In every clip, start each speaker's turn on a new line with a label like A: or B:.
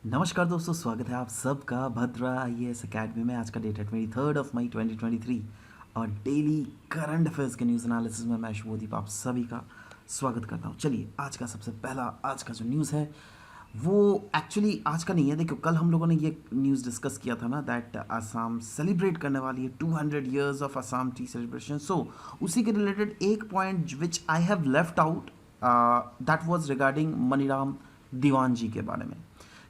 A: नमस्कार दोस्तों, स्वागत है आप सबका भद्रा आईएएस एकेडमी में। आज का डेट है 23 मई 2023 और डेली करंट अफेयर्स के न्यूज़ एनालिसिस में मैं शुभदीप आप सभी का स्वागत करता हूं। चलिए, आज का सबसे पहला आज का जो न्यूज़ है वो एक्चुअली आज का नहीं है। देखो, कल हम लोगों ने ये न्यूज़ डिस्कस किया था ना, दैट असम सेलिब्रेट करने वाली है 200 years of Assam tea celebration. So उसी के रिलेटेड एक point which I have left out, that was regarding Maniram Dewan ji के बारे में,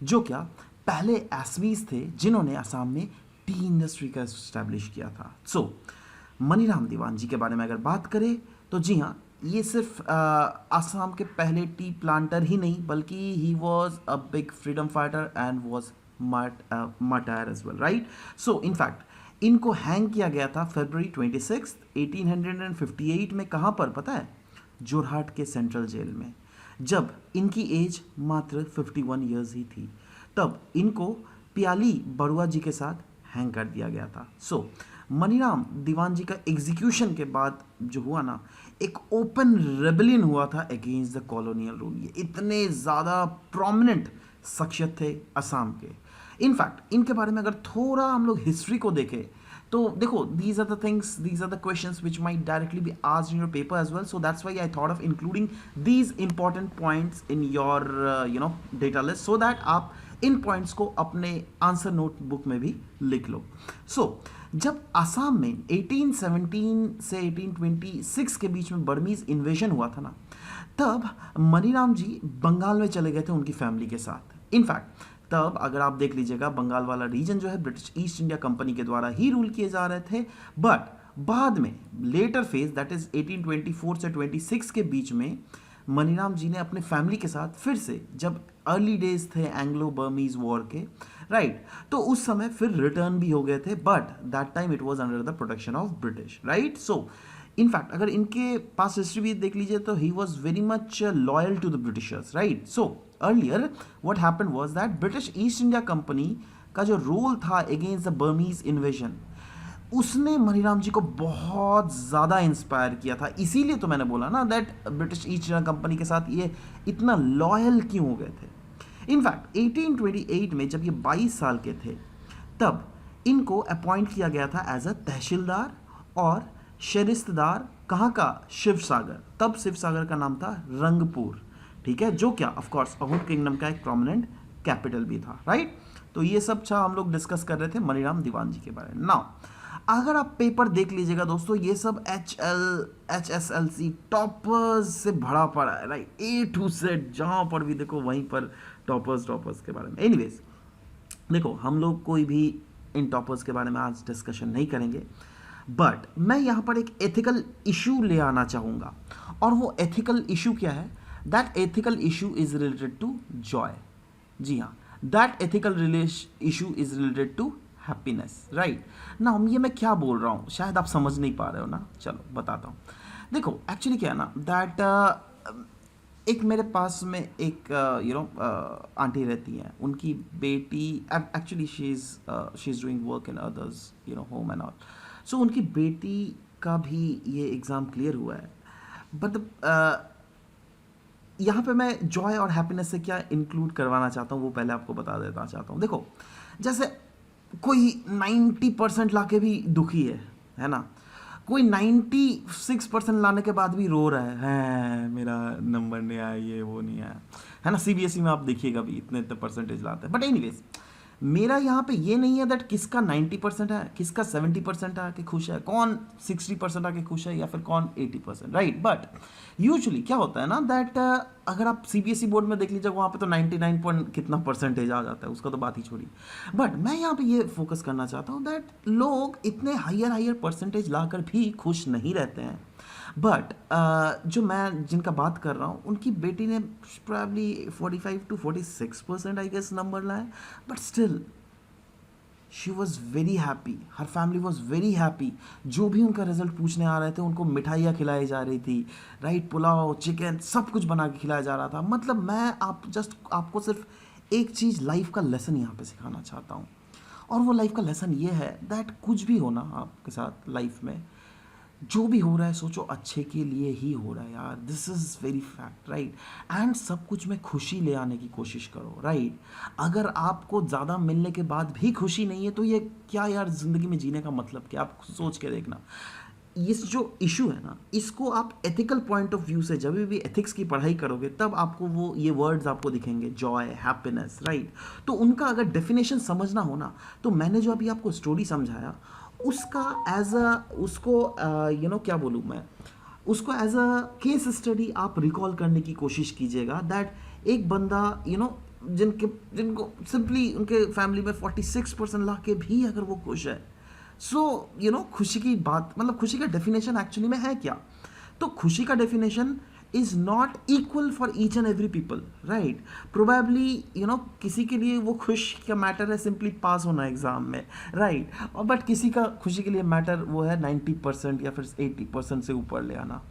A: जो क्या पहले एसवीज थे जिन्होंने असम में टी इंडस्ट्री का इस्टेब्लिश किया था। सो मनीराम दीवान जी के बारे में अगर बात करें तो जी हाँ, ये सिर्फ असम के पहले टी प्लांटर ही नहीं बल्कि he was a big freedom fighter and was martyr as well, right. So in fact इनको हैंग किया गया था February 26 1858 में। कहाँ पर पता है? जोरहाट के सेंट्रल जेल में, जब इनकी एज मात्र 51 ईयर्स ही थी। तब इनको प्याली बरुआ जी के साथ हैंग कर दिया गया था। सो मनीराम दीवान जी का एग्जीक्यूशन के बाद जो हुआ ना, एक ओपन रेबेलियन हुआ था अगेंस्ट द कॉलोनियल रूल। ये इतने ज़्यादा प्रोमिनेंट शख्सियत थे असम के। इनफैक्ट इनके बारे में अगर थोड़ा हम लोग हिस्ट्री को देखें तो देखो, these are the things, these are the questions which might directly be asked in your paper as well. So that's why I thought of including these important points in your data list, so that आप इन points को अपने answer notebook में भी लिख लो। सो जब असम में 1817 से 1826 के बीच में बर्मीज इन्वेजन हुआ था ना, तब मनीराम जी बंगाल में चले गए थे उनकी फैमिली के साथ। इनफैक्ट तब अगर आप देख लीजिएगा, बंगाल वाला रीजन जो है ब्रिटिश ईस्ट इंडिया कंपनी के द्वारा ही रूल किए जा रहे थे। बट बाद में लेटर फेज, दैट इज 1824 से 26 के बीच में, मनीराम जी ने अपने फैमिली के साथ फिर से, जब अर्ली डेज थे एंग्लो बर्मीज वॉर के, राइट, तो उस समय फिर रिटर्न भी हो गए थे। But that time it was under the protection of British, right. So in fact अगर इनके पास हिस्ट्री भी देख लीजिए तो he was very much loyal to the Britishers, right. So earlier what happened was that British East India Company का जो role था अगेंस्ट द बर्मीज इन्वेजन, उसने मनीराम जी को बहुत ज़्यादा इंस्पायर किया था। इसीलिए तो मैंने बोला ना that British East India company के साथ ये इतना लॉयल क्यों हो गए थे। इनफैक्ट 1828 में जब ये 22 साल के थे, तब इनको अपॉइंट किया गया था एज अ तहसीलदार और शरिस्तेदार। कहाँ का? शिव सागर। तब शिव सागर का नाम था रंगपुर, ठीक है, जो क्या ऑफ कोर्स अवध किंगडम का एक प्रोमिनेंट कैपिटल भी था, राइट। तो ये सब हम लोग डिस्कस कर रहे थे मनीराम दीवान जी के बारे में। नाउ अगर आप पेपर देख लीजिएगा दोस्तों, ये सब HSLC टॉपर्स से भरा पड़ा है, राइट। A to Z जहाँ पर भी देखो वहीं पर टॉपर्स के बारे में। एनीवेज देखो, हम लोग कोई भी इन टॉपर्स के बारे में आज डिस्कशन नहीं करेंगे, बट मैं यहाँ पर एक एथिकल इशू ले आना चाहूँगा। और वो एथिकल इशू क्या है? That ethical issue is related to joy. जी हाँ, that ethical issue is related to happiness, right ना। ये मैं क्या बोल रहा हूँ शायद आप समझ नहीं पा रहे हो ना, चलो बताता हूँ। देखो एक्चुअली क्या है ना, दैट एक मेरे पास में एक आंटी रहती हैं, उनकी बेटी actually she is doing work in others home and all. So उनकी बेटी का भी ये एग्ज़ाम क्लियर हुआ है। बट यहाँ पे मैं जॉय और हैप्पीनेस से क्या इंक्लूड करवाना चाहता हूँ वो पहले आपको बता देना चाहता हूँ। देखो, जैसे कोई 90% ला के भी दुखी है ना, कोई 96% लाने के बाद भी रो रहा है मेरा नंबर नहीं आया, ये वो नहीं आया, है ना। CBSE में आप देखिएगा भी इतने परसेंटेज लाते हैं। बट एनीवेज मेरा यहाँ पे ये नहीं है दैट किसका 90% है, किसका 70% आके खुश है, कौन 60% आके खुश है, या फिर कौन 80%, राइट। बट यूजुअली क्या होता है ना दैट अगर आप CBSE बोर्ड में देख लीजिए, वहाँ पे तो 99 पॉइंट कितना परसेंटेज आ जाता है, उसका तो बात ही छोड़िए। बट मैं यहाँ पे ये फोकस करना चाहता हूँ दैट लोग इतने हायर परसेंटेज लाकर भी खुश नहीं रहते हैं। बट जो मैं जिनका बात कर रहा हूँ, उनकी बेटी ने probably 45 to 46% I guess number लाए। But still she was very happy, her family was very happy. जो भी उनका रिजल्ट पूछने आ रहे थे उनको मिठाइयाँ खिलाई जा रही थी, राइट, पुलाव, चिकन, सब कुछ बना के खिलाया जा रहा था। मतलब मैं आपको सिर्फ एक चीज़ लाइफ का लेसन यहाँ पे सिखाना चाहता हूँ, और वो लाइफ का लेसन ये है दैट कुछ भी हो ना आपके साथ लाइफ में, जो भी हो रहा है सोचो अच्छे के लिए ही हो रहा है यार, this is very fact, right. And सब कुछ में खुशी ले आने की कोशिश करो, राइट। अगर आपको ज़्यादा मिलने के बाद भी खुशी नहीं है तो ये क्या यार, ज़िंदगी में जीने का मतलब क्या, आप सोच के देखना। इस जो इशू है ना, इसको आप एथिकल पॉइंट ऑफ व्यू से, जब भी एथिक्स की पढ़ाई करोगे तब आपको वो ये वर्ड्स आपको दिखेंगे, जॉय, हैप्पीनेस, राइट। तो उनका अगर डेफिनेशन समझना हो ना, तो मैंने जो अभी आपको स्टोरी समझाया उसका एज अ, उसको क्या बोलूँ मैं, उसको एज अ केस स्टडी आप रिकॉल करने की कोशिश कीजिएगा। दैट एक बंदा जिनको सिंपली उनके फैमिली में 46% ला के भी अगर वो खुश है, सो खुशी की बात, मतलब खुशी का डेफिनेशन एक्चुअली में है क्या। तो खुशी का definition is not equal for each and every people, right. Probably किसी के लिए वो खुश का मैटर है सिंपली पास होना एग्जाम में, राइट। और बट किसी का खुशी के लिए मैटर वो है 90% या फिर 80% से ऊपर ले आना।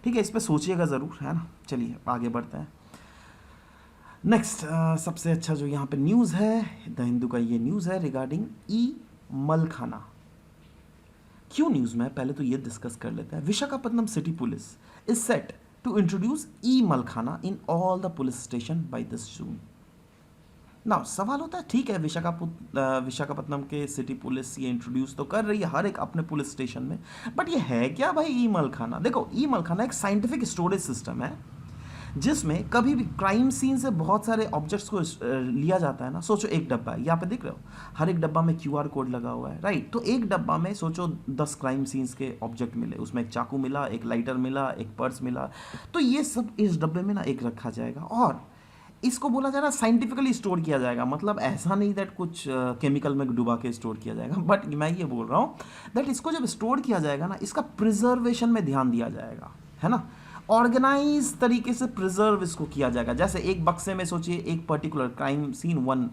A: ठीक है, इस पर सोचिएगा ज़रूर, है ना। चलिए आगे बढ़ते हैं। नेक्स्ट सबसे अच्छा जो यहाँ पे न्यूज़ है, द हिंदू का ये न्यूज़ है रिगार्डिंग ई मलखाना। क्यों न्यूज़ में, पहले तो ये डिस्कस कर लेते हैं। Visakhapatnam city police is set to introduce e malkhana in all the police station by this June. ना सवाल होता है, ठीक है, विशाखापट्टनम के सिटी पुलिस ये इंट्रोड्यूस तो कर रही है हर एक अपने पुलिस स्टेशन में, बट ये है क्या भाई ई मलखाना। देखो, ई मलखाना एक साइंटिफिक स्टोरेज सिस्टम है जिसमें कभी भी क्राइम सीन से बहुत सारे ऑब्जेक्ट्स को लिया जाता है ना। सोचो एक डब्बा है, यहाँ पे दिख रहे हो, हर एक डब्बा में क्यूआर कोड लगा हुआ है, राइट। तो एक डब्बा में सोचो 10 क्राइम सीन्स के ऑब्जेक्ट मिले, उसमें एक चाकू मिला, एक लाइटर मिला, एक पर्स मिला, तो ये सब इस डब्बे में ना एक रखा जाएगा और इसको बोला जा रहा है साइंटिफिकली स्टोर किया जाएगा। मतलब ऐसा नहीं दैट कुछ केमिकल में डुबा के स्टोर किया जाएगा, बट मैं ये बोल रहा हूँ दैट इसको जब स्टोर किया जाएगा ना, इसका प्रिजर्वेशन में ध्यान दिया जाएगा, है ना। ऑर्गेनाइज तरीके से प्रिजर्व इसको किया जाएगा। जैसे एक बक्से में सोचिए एक पर्टिकुलर क्राइम सीन 1,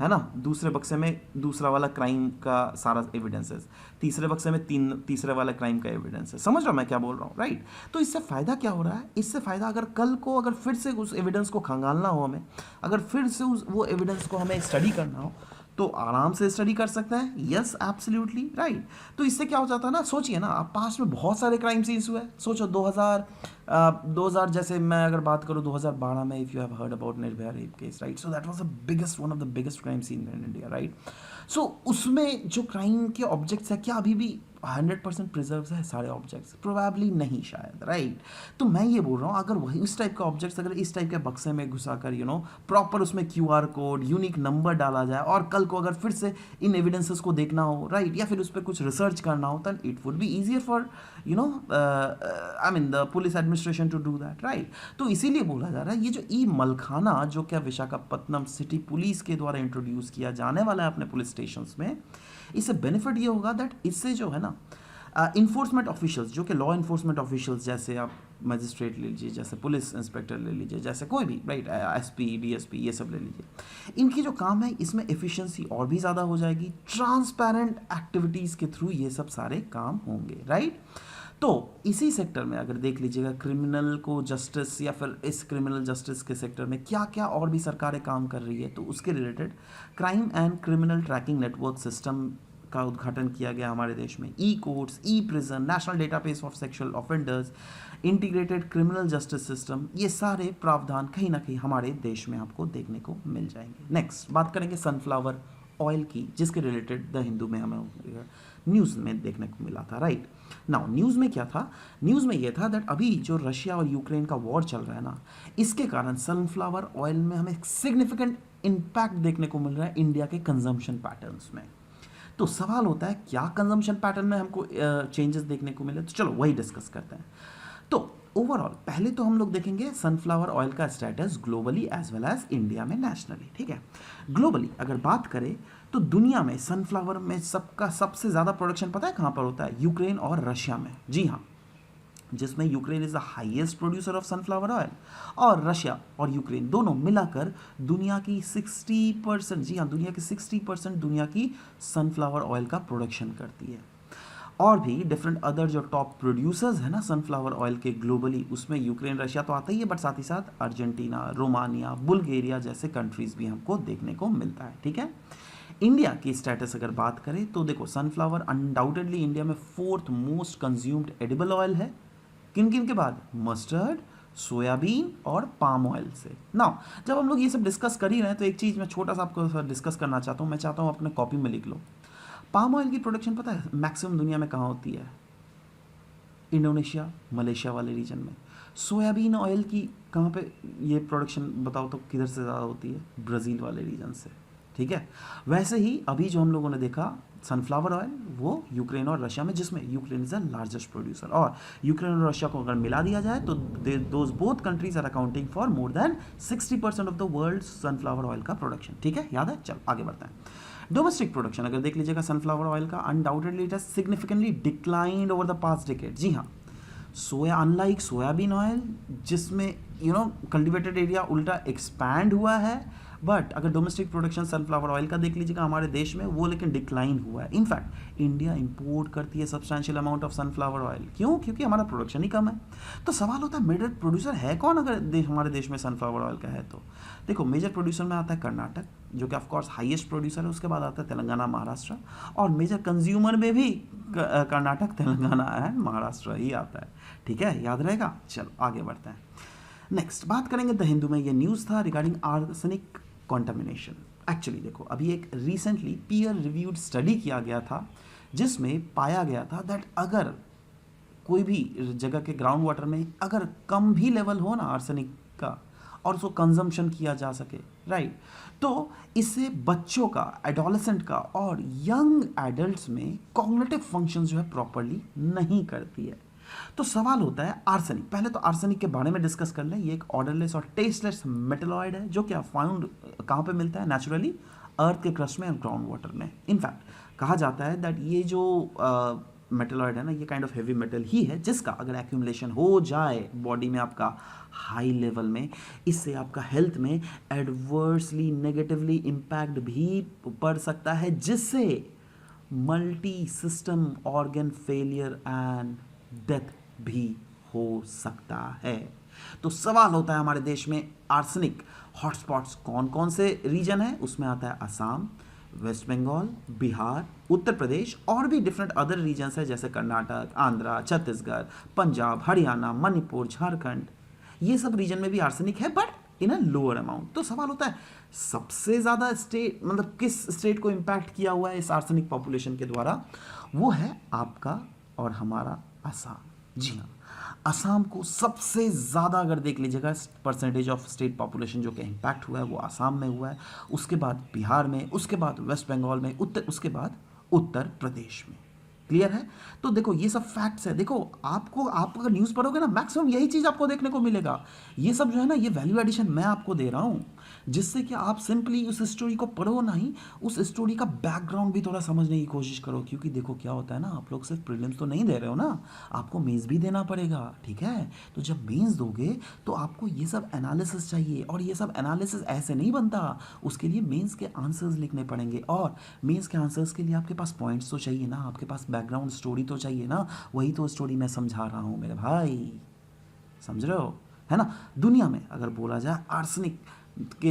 A: है ना, दूसरे बक्से में दूसरा वाला क्राइम का सारा एविडेंसेस, तीसरे बक्से में तीसरे वाला क्राइम का एविडेंस है। समझ रहा हूँ मैं क्या बोल रहा हूँ, राइट। तो इससे फ़ायदा क्या हो रहा है, इससे फ़ायदा अगर कल को अगर फिर से उस एविडेंस को खंगालना हो हमें, अगर फिर से वो एविडेंस को हमें स्टडी करना हो तो आराम से स्टडी कर सकते हैं। Yes absolutely right. तो इससे क्या हो जाता है ना, सोचिए ना, आप पास्ट में बहुत सारे क्राइम सीन्स हुए, सोचो 2000 जैसे मैं अगर बात करूँ 2012 में, if you have heard about Nirbhaya rape case, right, so that was the biggest, one of the biggest crime scene in India, right. So उसमें जो क्राइम के ऑब्जेक्ट्स हैं, क्या अभी भी 100% प्रिजर्व है सारे ऑब्जेक्ट्स? प्रोबेबली नहीं शायद, राइट। तो मैं ये बोल रहा हूँ अगर वही इस टाइप के ऑब्जेक्ट्स अगर इस टाइप के बक्से में घुसाकर प्रॉपर उसमें क्यूआर कोड, यूनिक नंबर डाला जाए और कल को अगर फिर से इन एविडेंसेस को देखना हो, राइट, या फिर उस पर कुछ रिसर्च करना हो, then it would be easier for I mean the police administration to do that, right. तो इसीलिए बोला जा रहा है ये जो ई मलखाना जो क्या विशाखापट्टनम सिटी पुलिस के द्वारा इंट्रोड्यूस किया जाने वाला है अपने पुलिस स्टेशंस में, इससे बेनिफिट ये होगा दैट इससे जो है ना इन्फोर्समेंट ऑफिशियल्स, जो कि लॉ इन्फोर्समेंट ऑफिशियल्स, जैसे आप मजिस्ट्रेट ले लीजिए, जैसे पुलिस इंस्पेक्टर ले लीजिए, जैसे कोई भी, राइट, एसपी, डीएसपी, ये सब ले लीजिए, इनकी जो काम है इसमें एफिशिएंसी और भी ज़्यादा हो जाएगी। ट्रांसपेरेंट एक्टिविटीज़ के थ्रू ये सब सारे काम होंगे, राइट। तो इसी सेक्टर में अगर देख लीजिएगा क्रिमिनल को जस्टिस, या फिर इस क्रिमिनल जस्टिस के सेक्टर में क्या क्या और भी सरकारें काम कर रही है, तो उसके related crime and criminal tracking network system का उद्घाटन किया गया हमारे देश में। E courts, e prison, national database of sexual offenders, integrated criminal justice system, ये सारे प्रावधान कहीं ना कहीं हमारे देश में आपको देखने को मिल जाएंगे। नेक्स्ट बात करेंगे सनफ्लावर ऑयल की, जिसके रिलेटेड द हिंदू में हमें न्यूज़ में देखने को मिला था, राइट। नाउ न्यूज़ में क्या था, न्यूज़ में ये था दैट अभी जो रशिया और यूक्रेन का वॉर चल रहा है ना, इसके कारण सनफ्लावर ऑयल में हमें सिग्निफिकेंट इम्पैक्ट देखने को मिल रहा है इंडिया के कंजम्पशन पैटर्न्स में। तो सवाल होता है क्या कंजम्पशन पैटर्न में हमको चेंजेस देखने को मिले, तो चलो वही डिस्कस करते हैं। तो ओवरऑल पहले तो हम लोग देखेंगे सनफ्लावर ऑयल का status globally as well as India में नेशनली, ठीक है। ग्लोबली अगर बात करें तो दुनिया में सनफ्लावर में सबका सबसे ज़्यादा प्रोडक्शन पता है कहाँ पर होता है? यूक्रेन और रशिया में, जी हाँ, जिसमें Ukraine is the highest producer of sunflower oil, और रशिया और यूक्रेन दोनों मिलाकर दुनिया की 60%, जी हाँ, दुनिया की 60% दुनिया की सनफ्लावर ऑयल का प्रोडक्शन करती है। और भी डिफरेंट अदर जो टॉप प्रोड्यूसर्स हैं ना सनफ्लावर ऑयल के ग्लोबली, उसमें यूक्रेन, रशिया तो आता ही है, बट साथ ही साथ अर्जेंटीना, रोमानिया, बुल्गारिया जैसे कंट्रीज़ भी हमको देखने को मिलता है, ठीक है। इंडिया की स्टेटस अगर बात करें तो देखो सनफ्लावर अनडाउटेडली इंडिया में fourth most consumed edible oil है। किन किन के बाद? मस्टर्ड, सोयाबीन और पाम ऑयल से। नाउ जब हम लोग ये सब डिस्कस कर ही रहे हैं तो एक चीज़ मैं छोटा सा आपको डिस्कस करना चाहता हूँ। मैं चाहता हूँ अपने कॉपी में लिख लो। पाम ऑयल की प्रोडक्शन पता है मैक्सिमम दुनिया में कहाँ होती है? इंडोनेशिया, मलेशिया वाले रीजन में। सोयाबीन ऑयल की कहाँ पे ये प्रोडक्शन बताओ तो किधर से ज़्यादा होती है? ब्राज़ील वाले रीजन से। ठीक है, वैसे ही अभी जो हम लोगों ने देखा सनफ्लावर ऑयल वो यूक्रेन और रशिया में, जिसमें Ukraine is the largest producer, और यूक्रेन और रशिया को अगर मिला दिया जाए तो those both countries are accounting for more than 60% of the world sunflower oil का प्रोडक्शन। ठीक है, याद है? चल आगे बढ़ते हैं। डोमेस्टिक प्रोडक्शन अगर देख लीजिएगा सनफ्लावर ऑयल का, undoubtedly it has significantly declined over the past decade. जी हाँ, अनलाइक सोयाबीन ऑयल जिसमें कल्टिवेटेड एरिया उल्टा एक्सपैंड हुआ है, बट अगर डोमेस्टिक प्रोडक्शन सनफ्लावर ऑयल का देख लीजिएगा हमारे देश में, वो लेकिन डिक्लाइन हुआ है। इनफैक्ट इंडिया इंपोर्ट करती है substantial amount of sunflower oil. क्यों? क्योंकि हमारा प्रोडक्शन ही कम है। तो सवाल होता है मेजर प्रोड्यूसर है कौन अगर हमारे देश में सनफ्लावर ऑयल का है तो? देखो मेजर प्रोड्यूसर में आता है कर्नाटक, जो कि ऑफकोर्स हाईएस्ट प्रोड्यूसर है। उसके बाद आता है तेलंगाना, महाराष्ट्र, और मेजर कंज्यूमर में भी कर्नाटक, तेलंगाना एंड महाराष्ट्र ही आता है। ठीक है, याद रहेगा। चलो आगे बढ़ते हैं। नेक्स्ट बात करेंगे द हिंदू में। ये न्यूज़ था रिगार्डिंग आर्सेनिक कॉन्टामिनेशन। एक्चुअली देखो अभी एक रिसेंटली पीयर रिव्यूड स्टडी किया गया था जिसमें पाया गया था दैट अगर कोई भी जगह के ग्राउंड वाटर में अगर कम भी लेवल हो ना आर्सेनिक का और उसको कंजम्पशन किया जा सके, राइट, तो इससे बच्चों का, एडोलेसेंट का और यंग एडल्ट्स में कॉग्निटिव फंक्शंस जो है प्रॉपरली नहीं करती है। तो सवाल होता है आर्सेनिक, पहले तो आर्सेनिक के बारे में डिस्कस कर लें। ये एक ऑर्डरलेस और टेस्टलेस मेटलॉइड है जो क्या फाउंड कहाँ पे मिलता है? नेचुरली अर्थ के क्रस्ट में और ग्राउंड वाटर में। इनफैक्ट कहा जाता है दैट ये जो मेटलॉइड है ना, ये काइंड ऑफ हेवी मेटल ही है जिसका अगर एक्यूमुलेशन हो जाए बॉडी में आपका हाई लेवल में, इससे आपका हेल्थ में एडवर्सली नेगेटिवली इम्पैक्ट भी पड़ सकता है, जिससे multi system organ failure and death भी हो सकता है। तो सवाल होता है हमारे देश में आर्सेनिक हॉटस्पॉट्स कौन कौन से रीजन है? उसमें आता है असम, वेस्ट बंगाल, बिहार, उत्तर प्रदेश और भी डिफरेंट अदर रीजन्स है जैसे कर्नाटक, आंध्रा, छत्तीसगढ़, पंजाब, हरियाणा, मणिपुर, झारखंड। ये सब रीजन में भी आर्सेनिक है but in a lower amount. तो सवाल होता है सबसे ज़्यादा स्टेट, मतलब किस स्टेट को इम्पैक्ट किया हुआ है इस आर्सेनिक पॉपुलेशन के द्वारा? वो है आपका और हमारा असम। जी हाँ, असम को सबसे ज़्यादा अगर देख लीजिएगा परसेंटेज ऑफ स्टेट पॉपुलेशन जो कि इम्पैक्ट हुआ है वो असम में हुआ है, उसके बाद बिहार में, उसके बाद वेस्ट बंगाल में, उसके बाद उत्तर प्रदेश में। क्लियर है? तो देखो ये सब फैक्ट्स है। देखो आप अगर न्यूज़ पढ़ोगे ना मैक्सिमम यही चीज़ आपको देखने को मिलेगा। ये सब जो है ना, ये वैल्यू एडिशन मैं आपको दे रहा हूँ जिससे कि आप सिंपली उस स्टोरी को पढ़ो नहीं, उस स्टोरी का बैकग्राउंड भी थोड़ा समझने की कोशिश करो। क्योंकि देखो क्या होता है ना, आप लोग सिर्फ प्रीलिम्स तो नहीं दे रहे हो ना, आपको मेंस भी देना पड़ेगा। ठीक है, तो जब मेंस दोगे तो आपको ये सब एनालिसिस चाहिए, और ये सब एनालिसिस ऐसे नहीं बनता। उसके लिए मेंस के आंसर्स लिखने पड़ेंगे, और मेंस के आंसर्स के लिए आपके पास पॉइंट्स तो चाहिए ना, आपके पास बैकग्राउंड स्टोरी तो चाहिए ना। वही तो स्टोरी मैं समझा रहा हूँ मेरे भाई, समझ रहे हो? है ना? दुनिया में अगर बोला जाए आर्सेनिक के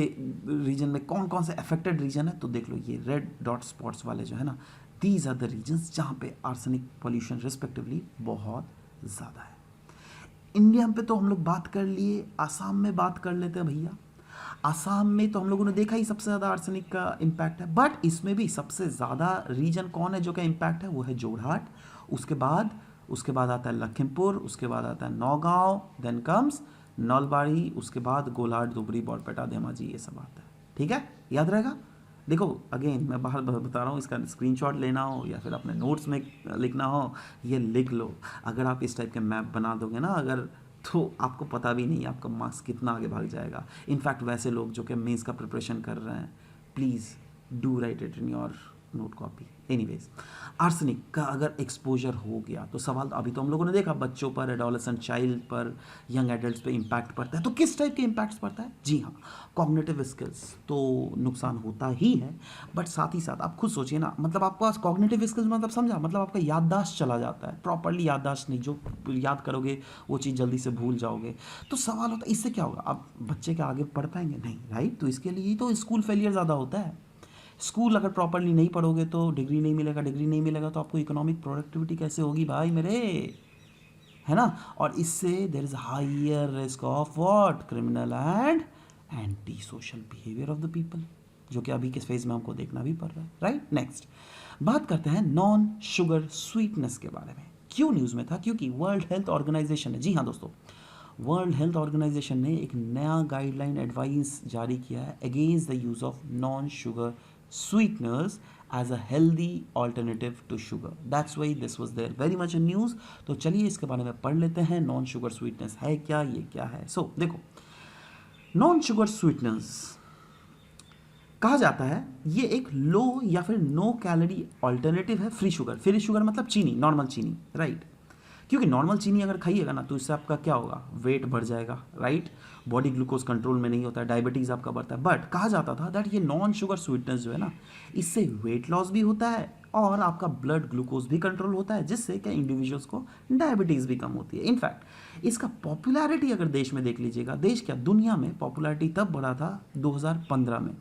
A: रीजन में कौन कौन से अफेक्टेड रीजन है, तो देख लो ये रेड डॉट स्पॉट्स वाले जो है ना, दीज आर द रीजन्स जहाँ पे आर्सेनिक पॉल्यूशन रिस्पेक्टिवली बहुत ज़्यादा है। इंडिया पे तो हम लोग बात कर लिए, आसाम में बात कर लेते हैं भैया। आसाम में तो हम लोगों ने देखा ही सबसे ज़्यादा आर्सेनिक का इम्पैक्ट है, बट इसमें भी सबसे ज़्यादा रीजन कौन है जो का इम्पैक्ट है? वो है जोरहाट। उसके बाद आता है लखीमपुर, उसके बाद आता है नौगांव, देन कम्स नलबाड़ी, उसके बाद गोलाघाट, धुबरी, बरपेटा, धेमाजी, ये सब आता है। ठीक है, याद रहेगा। देखो अगेन मैं बाहर बता रहा हूँ, इसका स्क्रीनशॉट लेना हो या फिर अपने नोट्स में लिखना हो, ये लिख लो। अगर आप इस टाइप के मैप बना दोगे ना अगर, तो आपको पता भी नहीं आपका मार्क्स कितना आगे भाग जाएगा। इनफैक्ट वैसे लोग जो कि मेंस का प्रिपरेशन कर रहे हैं, please do right it in your note copy. Anyways, arsenic का अगर एक्सपोजर हो गया तो सवाल, अभी तो हम लोगों ने देखा बच्चों पर, एडोलेसेंट चाइल्ड पर, यंग एडल्ट्स पे इम्पैक्ट पड़ता है। तो किस टाइप के इम्पैक्ट्स पड़ता है? जी हाँ, कॉग्निटिव स्किल्स तो नुकसान होता ही है, बट साथ ही साथ आप खुद सोचिए ना, मतलब आपका कॉग्निटिव स्किल्स मतलब समझा, मतलब आपका याददाश्त चला जाता है, प्रॉपरली याददाश्त नहीं, जो याद करोगे वो चीज़ जल्दी से भूल जाओगे। तो सवाल होता है इससे क्या होगा? आप बच्चे के आगे पढ़ पाएंगे नहीं, राइट? तो इसके लिए ही तो स्कूल फेलियर ज़्यादा होता है। स्कूल अगर प्रॉपरली नहीं पढ़ोगे तो डिग्री नहीं मिलेगा, डिग्री नहीं मिलेगा तो आपको इकोनॉमिक प्रोडक्टिविटी कैसे होगी भाई मेरे, है ना। और इससे there is higher risk of what, criminal and anti social behaviour of the people, जो कि अभी के फेज में हमको देखना भी पड़ रहा है, राइट। नेक्स्ट बात करते हैं नॉन शुगर स्वीटनेस के बारे में। क्यों न्यूज़ में था, क्योंकि वर्ल्ड हेल्थ ऑर्गेनाइजेशन ने, जी हाँ दोस्तों, वर्ल्ड हेल्थ ऑर्गेनाइजेशन ने एक नया गाइडलाइन एडवाइस जारी किया है against the use of non sugar sweeteners as a healthy alternative to sugar. That's why this was there very much in news. तो चलिए इसके बारे में पढ़ लेते हैं, नॉन शुगर स्वीटनेस है क्या, ये क्या है। सो देखो, नॉन शुगर स्वीटनेस कहा जाता है ये एक लो या फिर नो कैलोरी ऑल्टरनेटिव है फ्री शुगर। फ्री शुगर मतलब चीनी, नॉर्मल चीनी, राइट। क्योंकि नॉर्मल चीनी अगर खाइएगा ना तो इससे आपका क्या होगा, वेट बढ़ जाएगा, राइट। बॉडी ग्लूकोज कंट्रोल में नहीं होता है, डायबिटीज़ आपका बढ़ता है। बट कहा जाता था दैट ये नॉन शुगर स्वीटनेस जो है ना, इससे वेट लॉस भी होता है और आपका ब्लड ग्लूकोज भी कंट्रोल होता है, जिससे क्या इंडिविजुअल्स को डायबिटीज़ भी कम होती है। इनफैक्ट इसका पॉपुलैरिटी अगर देश में देख लीजिएगा, देश क्या दुनिया में पॉपुलैरिटी तब बढ़ा था 2015 में,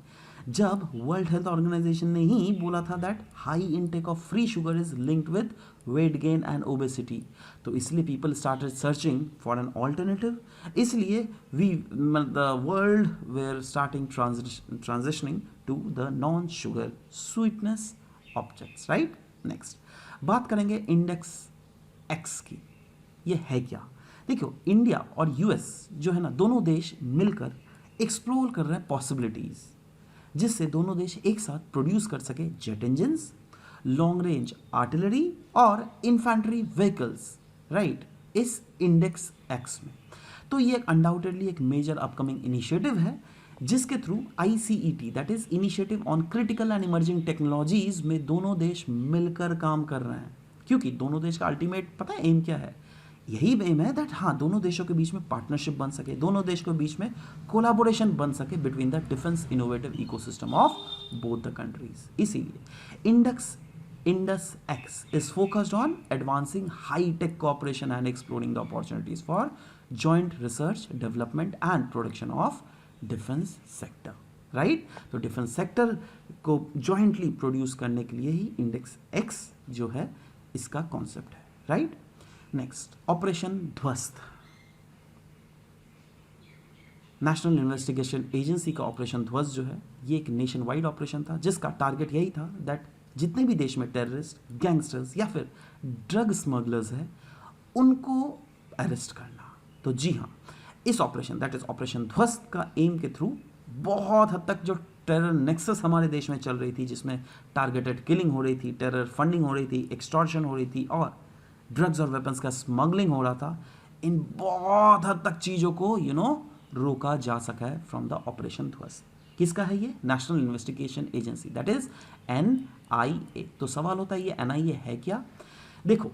A: जब वर्ल्ड हेल्थ ऑर्गेनाइजेशन ने ही बोला था that high intake of free sugar is linked with weight gain and obesity. तो इसलिए people started searching for an alternative, इसलिए we the world were starting transitioning to the non sugar sweetness objects, right. Next बात करेंगे index x की। ये है क्या, देखो इंडिया और यूएस जो है ना, दोनों देश मिलकर एक्सप्लोर कर रहे हैं पॉसिबिलिटीज़, जिससे दोनों देश एक साथ प्रोड्यूस कर सके jet engines, long range artillery और इन्फेंट्री व्हीकल्स, राइट, इस इंडेक्स एक्स में। तो ये अनडाउटेडली एक मेजर अपकमिंग इनिशिएटिव है, जिसके through ICET that is initiative on critical and emerging technologies में दोनों देश मिलकर काम कर रहे हैं। क्योंकि दोनों देश का अल्टीमेट पता है एम क्या है, यही एम है दैट हाँ दोनों देशों के बीच में पार्टनरशिप बन सके, दोनों देशों के बीच में कोलाबोरेशन बन सके between the defence innovative ecosystem of both the countries. इसीलिए Indus X is focused on advancing high-tech cooperation and exploring the opportunities for joint research, development and production of defense sector, right? तो defense sector को jointly produce करने के लिए ही Index X जो है इसका concept है, right? Next, ऑपरेशन ध्वस्त। नेशनल इन्वेस्टिगेशन एजेंसी का ऑपरेशन ध्वस्त जो है, ये एक नेशन वाइड ऑपरेशन था, जिसका टारगेट यही था दैट जितने भी देश में टेररिस्ट, गैंगस्टर्स या फिर ड्रग स्मगलर्स हैं उनको अरेस्ट करना। तो जी हाँ, इस ऑपरेशन दैट इज ऑपरेशन ध्वस्त का एम के थ्रू बहुत हद तक जो टेरर नेक्सस हमारे देश में चल रही थी, जिसमें टारगेटेड किलिंग हो रही थी, टेरर फंडिंग हो रही थी, एक्सटॉर्शन हो रही थी और ड्रग्स और वेपन्स का स्मगलिंग हो रहा था, इन बहुत हद तक चीज़ों को रोका जा सका है फ्रॉम द ऑपरेशन ध्वस्त। किसका है ये, national investigation agency that is NIA। तो सवाल होता है ये NIA है क्या। देखो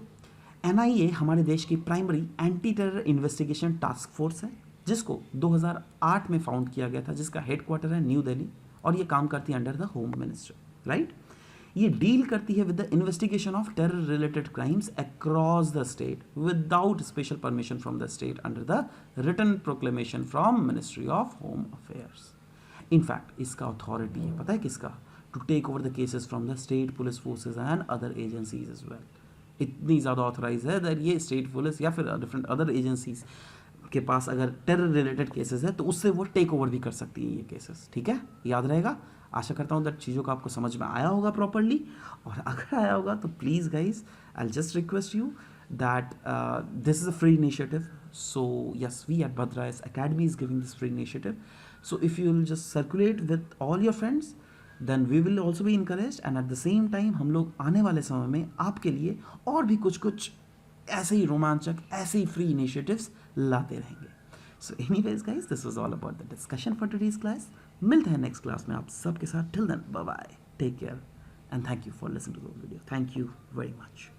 A: NIA हमारे देश की primary anti terror investigation task force है, जिसको 2008 में फाउंड किया गया था, जिसका हेडक्वार्टर है न्यू दिल्ली और ये काम करती है under the home minister, right. ये डील करती है with the investigation of terror related crimes across the state without special permission from the state under the written proclamation from ministry of home affairs. In fact इसका authority है पता है किसका, to take over the cases from the state police forces and other agencies as well. इतनी ज़्यादा authorise है that ये state police या फिर डिफरेंट अदर एजेंसीज के पास अगर टेरर रिलेटेड केसेस है तो उससे वो टेक ओवर भी कर सकती हैं ये केसेस, ठीक है, याद रहेगा। आशा करता हूँ दैट चीज़ों का आपको समझ में आया होगा प्रॉपरली, और अगर आया होगा तो please guys I just request you that this is a free initiative. So yes, we at Bhadra Academy is giving this free initiative. So if you will just circulate with all your friends, then we will also be encouraged, and at the same time हम लोग आने वाले समय में आपके लिए और भी कुछ ऐसे ही रोमांचक, ऐसे ही free initiatives लाते रहेंगे। So anyways guys, this was all about the discussion for today's class. मिलते हैं next class में आप सबके साथ। Till then, bye bye, take care and thank you for listening to the video. Thank you very much.